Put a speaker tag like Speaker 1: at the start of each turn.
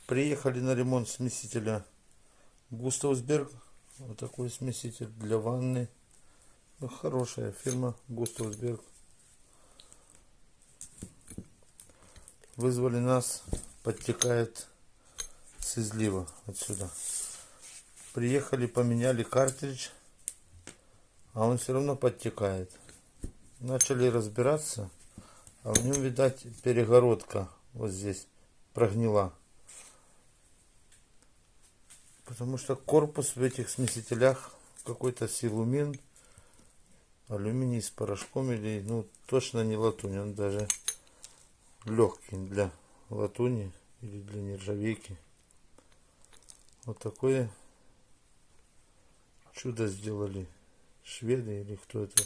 Speaker 1: Приехали на ремонт смесителя Gustavsberg. Вот такой смеситель для ванны. Ну, хорошая фирма Gustavsberg. Вызвали нас, подтекает с излива отсюда. Приехали, поменяли картридж, а он все равно подтекает. Начали разбираться, а в нем, видать, перегородка вот здесь прогнила. Потому что корпус в этих смесителях какой-то силумин, алюминий с порошком, или ну точно не латунь, он даже легкий для латуни или для нержавейки. Вот такое чудо сделали шведы или кто это.